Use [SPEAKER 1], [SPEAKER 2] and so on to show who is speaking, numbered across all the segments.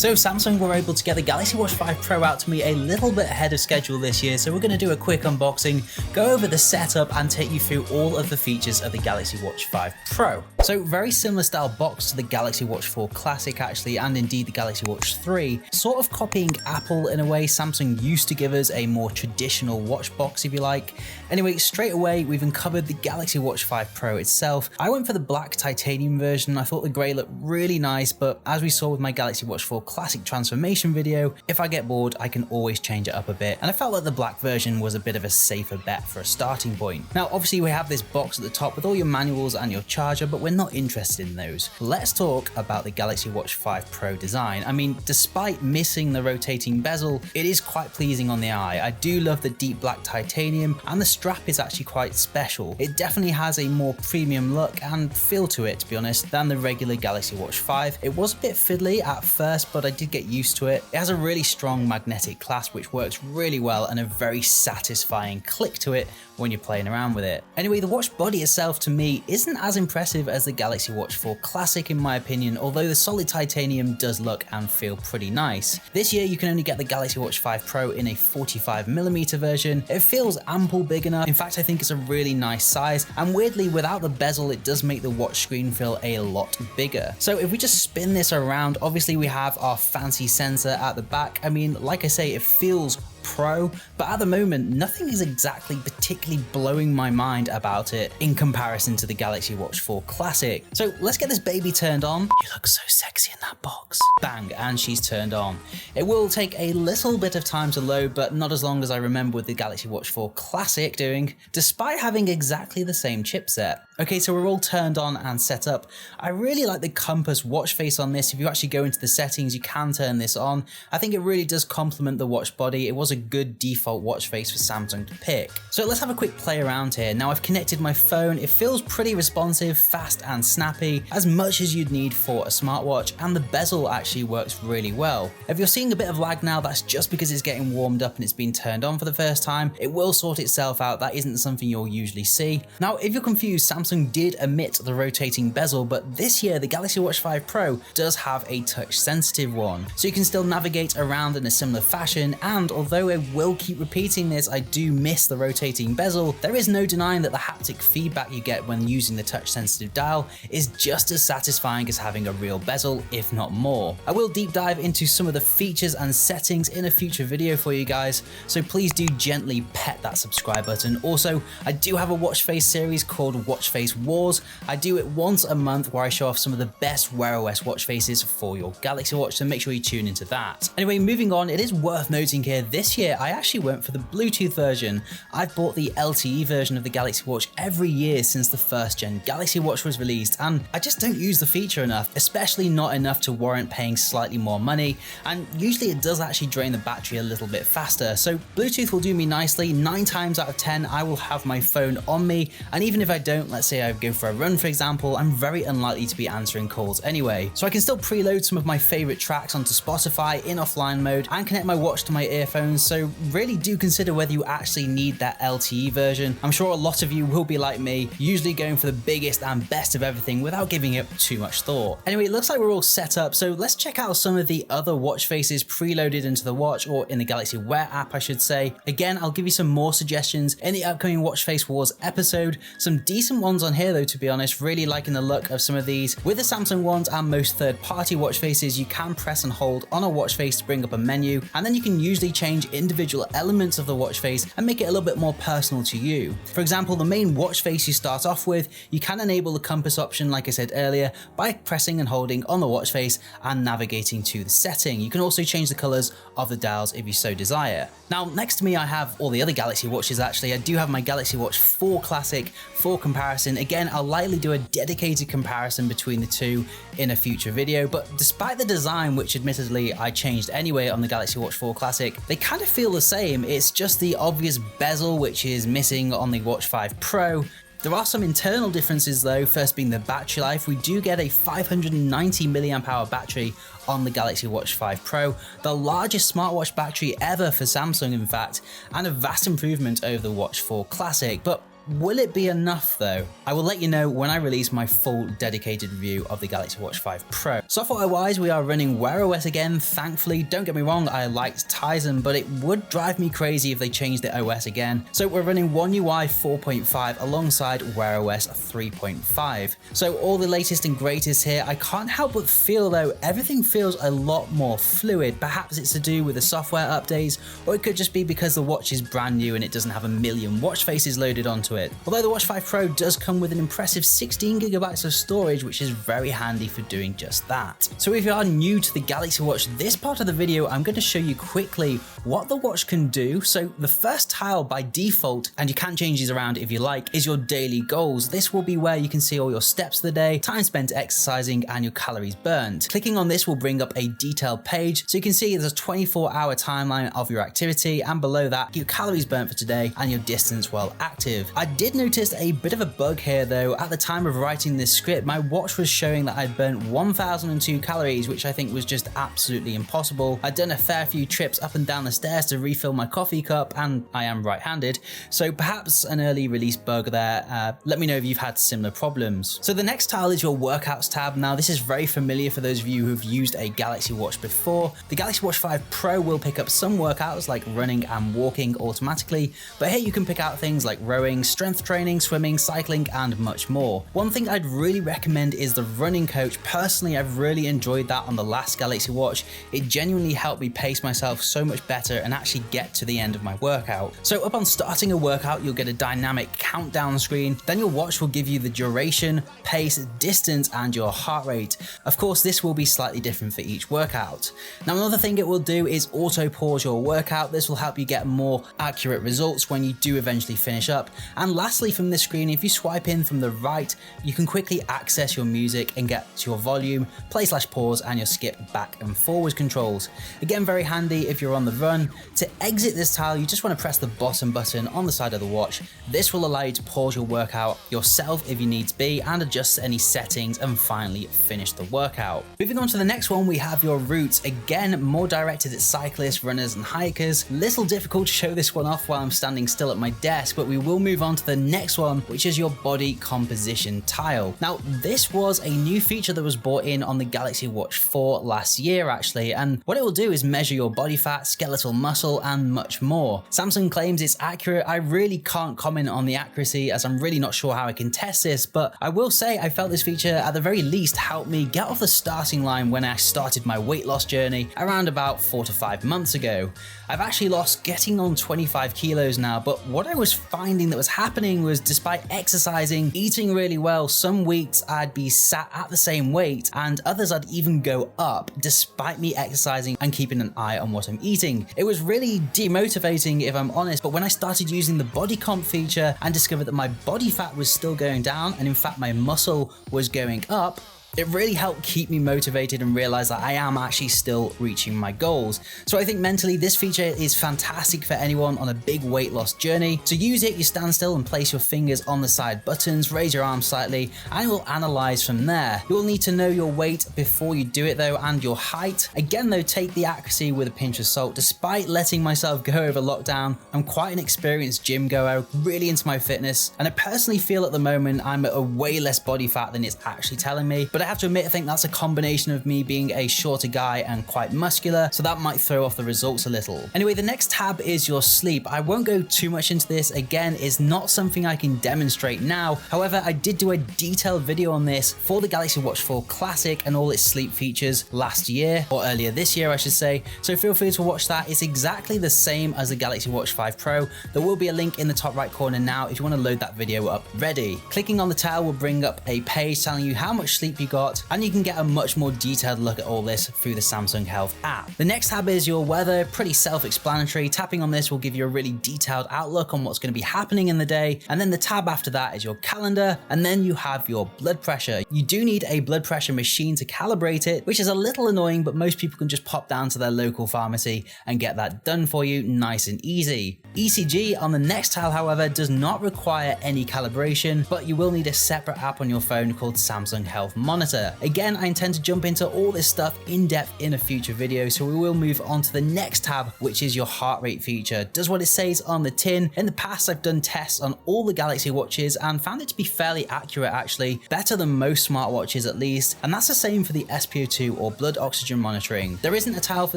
[SPEAKER 1] So Samsung were able to get the Galaxy Watch 5 Pro out to me a little bit ahead of schedule this year, so we're going to do a quick unboxing, go over the setup and take you through all of the features of the Galaxy Watch 5 Pro. So very similar style box to the Galaxy Watch 4 Classic actually, and indeed the Galaxy Watch 3, sort of copying Apple in a way. Samsung used to give us a more traditional watch box if you like. Anyway, straight away we've uncovered the Galaxy Watch 5 Pro itself. I went for the black titanium version. I thought the grey looked really nice, but as we saw with my Galaxy Watch 4 Classic transformation video, if I get bored I can always change it up a bit, and I felt like the black version was a bit of a safer bet for a starting point. Now obviously we have this box at the top with all your manuals and your charger, but we're not interested in those. Let's talk about the Galaxy Watch 5 Pro design. I mean, despite missing the rotating bezel, it is quite pleasing on the eye. I do love the deep black titanium, and the strap is actually quite special. It definitely has a more premium look and feel to it, to be honest, than the regular Galaxy Watch 5. It was a bit fiddly at first, but I did get used to it. It has a really strong magnetic clasp which works really well, and a very satisfying click to it when you're playing around with it. Anyway, the watch body itself to me isn't as impressive as the Galaxy Watch 4 Classic in my opinion, although the solid titanium does look and feel pretty nice. This year you can only get the Galaxy Watch 5 Pro in a 45mm version. It feels ample big enough. In fact, I think it's a really nice size, and weirdly without the bezel it does make the watch screen feel a lot bigger. So if we just spin this around, obviously we have our fancy sensor at the back. I mean, like I say, it feels Pro, but at the moment nothing is exactly particularly blowing my mind about it in comparison to the Galaxy Watch 4 Classic. So let's get this baby turned on. You look so sexy in that box. Bang, and she's turned on. It will take a little bit of time to load, but not as long as I remember with the Galaxy Watch 4 Classic doing, despite having exactly the same chipset. Okay, so we're all turned on and set up. I really like the compass watch face on this. If you actually go into the settings, you can turn this on. I think it really does complement the watch body. It was a good default watch face for Samsung to pick. So let's have a quick play around here. Now I've connected my phone. It feels pretty responsive, fast and snappy, as much as you'd need for a smartwatch, and the bezel actually works really well. If you're seeing a bit of lag now, that's just because it's getting warmed up and it's been turned on for the first time. It will sort itself out. That isn't something you'll usually see. Now if you're confused, Samsung did omit the rotating bezel, but this year the Galaxy Watch 5 Pro does have a touch sensitive one. So you can still navigate around in a similar fashion, and although I will keep repeating this, I do miss the rotating bezel, there is no denying that the haptic feedback you get when using the touch sensitive dial is just as satisfying as having a real bezel, if not more. I will deep dive into some of the features and settings in a future video for you guys, so please do gently pet that subscribe button. Also, I do have a watch face series called Watch Face Wars. I do it once a month where I show off some of the best Wear OS watch faces for your Galaxy Watch, so make sure you tune into that. Anyway, moving on, it is worth noting here, this year I actually went for the Bluetooth version. I've bought the LTE version of the Galaxy Watch every year since the first gen Galaxy Watch was released, and I just don't use the feature enough, especially not enough to warrant paying slightly more money, and usually it does actually drain the battery a little bit faster. So Bluetooth will do me nicely. 9 times out of 10 I will have my phone on me, and even if I don't, let's say I go for a run for example, I'm very unlikely to be answering calls anyway. So I can still preload some of my favorite tracks onto Spotify in offline mode and connect my watch to my earphones, so really do consider whether you actually need that LTE version. I'm sure a lot of you will be like me, usually going for the biggest and best of everything without giving it too much thought. Anyway, it looks like we're all set up, so let's check out some of the other watch faces preloaded into the watch, or in the Galaxy Wear app I should say. Again, I'll give you some more suggestions in the upcoming Watch Face Wars episode. Some decent ones on here though, to be honest, really liking the look of some of these. With the Samsung ones and most third-party watch faces, you can press and hold on a watch face to bring up a menu, and then you can usually change individual elements of the watch face and make it a little bit more personal to you. For example, the main watch face you start off with, you can enable the compass option like I said earlier by pressing and holding on the watch face and navigating to the setting. You can also change the colors of the dials if you so desire. Now next to me I have all the other Galaxy watches actually. I do have my Galaxy Watch 4 Classic for comparison. Again, I'll likely do a dedicated comparison between the two in a future video, but despite the design, which admittedly I changed anyway on the Galaxy Watch 4 Classic, they kind of feel the same. It's just the obvious bezel which is missing on the Watch 5 Pro. There are some internal differences though, first being the battery life. We do get a 590 mAh battery on the Galaxy Watch 5 Pro, the largest smartwatch battery ever for Samsung in fact, and a vast improvement over the Watch 4 Classic. But will it be enough though? I will let you know when I release my full dedicated review of the Galaxy Watch 5 Pro. Software wise, we are running Wear OS again, thankfully. Don't get me wrong, I liked Tizen, but it would drive me crazy if they changed the OS again. So we're running One UI 4.5 alongside Wear OS 3.5. So all the latest and greatest here. I can't help but feel though, everything feels a lot more fluid. Perhaps it's to do with the software updates, or it could just be because the watch is brand new and it doesn't have a million watch faces loaded onto it. Although the Watch 5 Pro does come with an impressive 16GB of storage, which is very handy for doing just that. So if you are new to the Galaxy Watch, this part of the video, I'm going to show you quickly what the watch can do. So the first tile by default, and you can change these around if you like, is your daily goals. This will be where you can see all your steps of the day, time spent exercising, and your calories burned. Clicking on this will bring up a detailed page, so you can see there's a 24-hour timeline of your activity, and below that, your calories burnt for today and your distance while active. I did notice a bit of a bug here though. At the time of writing this script, my watch was showing that I'd burnt 1002 calories, which I think was just absolutely impossible. I'd done a fair few trips up and down the stairs to refill my coffee cup, and I am right-handed, so perhaps an early release bug there. Let me know if you've had similar problems. So the next tile is your workouts tab. Now this is very familiar for those of you who've used a Galaxy Watch before. The Galaxy Watch 5 Pro will pick up some workouts like running and walking automatically, but here you can pick out things like rowing, strength training, swimming, cycling, and much more. One thing I'd really recommend is the running coach. Personally, I've really enjoyed that on the last Galaxy Watch. It genuinely helped me pace myself so much better and actually get to the end of my workout. So upon starting a workout, you'll get a dynamic countdown screen. Then your watch will give you the duration, pace, distance, and your heart rate. Of course, this will be slightly different for each workout. Now, another thing it will do is auto pause your workout. This will help you get more accurate results when you do eventually finish up. And lastly, from this screen, if you swipe in from the right, you can quickly access your music and get to your volume, play/pause, and your skip back and forward controls. Again, very handy if you're on the run. To exit this tile, you just want to press the bottom button on the side of the watch. This will allow you to pause your workout yourself if you need to be, and adjust any settings, and finally finish the workout. Moving on to the next one, we have your routes. Again, more directed at cyclists, runners, and hikers. Little difficult to show this one off while I'm standing still at my desk, but we will move on to the next one, which is your body composition tile. Now, this was a new feature that was brought in on the Galaxy Watch 4 last year actually, and what it will do is measure your body fat, skeletal muscle, and much more. Samsung claims it's accurate. I really can't comment on the accuracy as I'm really not sure how I can test this, but I will say I felt this feature at the very least helped me get off the starting line when I started my weight loss journey around about 4 to 5 months ago. I've actually lost getting on 25 kilos now, but what I was finding that was happening was despite exercising, eating really well, some weeks I'd be sat at the same weight and others I'd even go up despite me exercising and keeping an eye on what I'm eating. It was really demotivating if I'm honest, but when I started using the body comp feature and discovered that my body fat was still going down and in fact my muscle was going up, it really helped keep me motivated and realize that I am actually still reaching my goals. So I think mentally this feature is fantastic for anyone on a big weight loss journey. To use it, you stand still and place your fingers on the side buttons, raise your arms slightly, and it will analyze from there. You will need to know your weight before you do it though, and your height. Again though, take the accuracy with a pinch of salt. Despite letting myself go over lockdown, I'm quite an experienced gym goer, really into my fitness, and I personally feel at the moment I'm at a way less body fat than it's actually telling me, but I have to admit I think that's a combination of me being a shorter guy and quite muscular, so that might throw off the results a little. Anyway, the next tab is your sleep. I won't go too much into this. Again, it's not something I can demonstrate now. However, I did do a detailed video on this for the Galaxy Watch 4 Classic and all its sleep features last year, or earlier this year I should say, so feel free to watch that. It's exactly the same as the Galaxy Watch 5 Pro. There will be a link in the top right corner now if you want to load that video up ready. Clicking on the tile will bring up a page telling you how much sleep you got, and you can get a much more detailed look at all this through the Samsung Health app. The next tab is your weather, pretty self-explanatory. Tapping on this will give you a really detailed outlook on what's going to be happening in the day, and then the tab after that is your calendar, and then you have your blood pressure. You do need a blood pressure machine to calibrate it, which is a little annoying, but most people can just pop down to their local pharmacy and get that done for you nice and easy. ECG on the next tile, however, does not require any calibration, but you will need a separate app on your phone called Samsung Health Monitor. monitor. Again, I intend to jump into all this stuff in depth in a future video, so we will move on to the next tab, which is your heart rate feature. Does what it says on the tin. In the past, I've done tests on all the Galaxy Watches and found it to be fairly accurate actually, better than most smartwatches at least, and that's the same for the SpO2 or blood oxygen monitoring. There isn't a tile for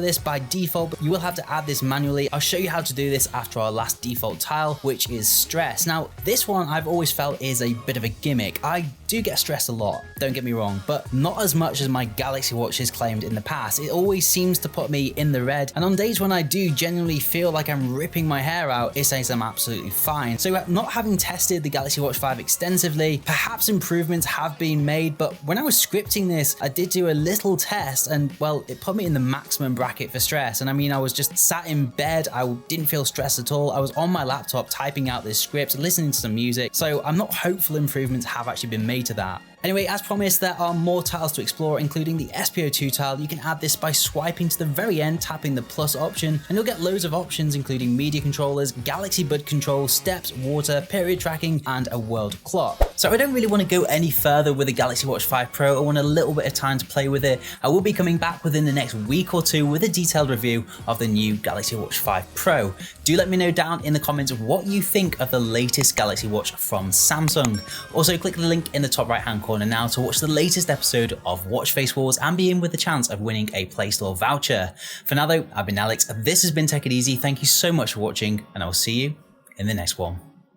[SPEAKER 1] this by default, but you will have to add this manually. I'll show you how to do this after our last default tile, which is stress. Now, this one I've always felt is a bit of a gimmick. I do get stressed a lot, don't get me wrong, but not as much as my Galaxy Watches claimed in the past. It always seems to put me in the red, and on days when I do genuinely feel like I'm ripping my hair out, it says I'm absolutely fine. So not having tested the Galaxy Watch 5 extensively, perhaps improvements have been made, but when I was scripting this, I did do a little test and well, it put me in the maximum bracket for stress. And I mean, I was just sat in bed, I didn't feel stressed at all. I was on my laptop typing out this script, listening to some music. So I'm not hopeful improvements have actually been made to that. Anyway, as promised, there are more tiles to explore, including the SpO2 tile. You can add this by swiping to the very end, tapping the plus option, and you'll get loads of options, including media controllers, Galaxy Bud control, steps, water, period tracking, and a world clock. So I don't really want to go any further with the Galaxy Watch 5 Pro. I want a little bit of time to play with it. I will be coming back within the next week or two with a detailed review of the new Galaxy Watch 5 Pro. Do let me know down in the comments what you think of the latest Galaxy Watch from Samsung. Also, click the link in the top right hand corner now to watch the latest episode of Watch Face Wars and be in with the chance of winning a Play Store voucher. For now though, I've been Alex, this has been Take It Easy, thank you so much for watching, and I will see you in the next one.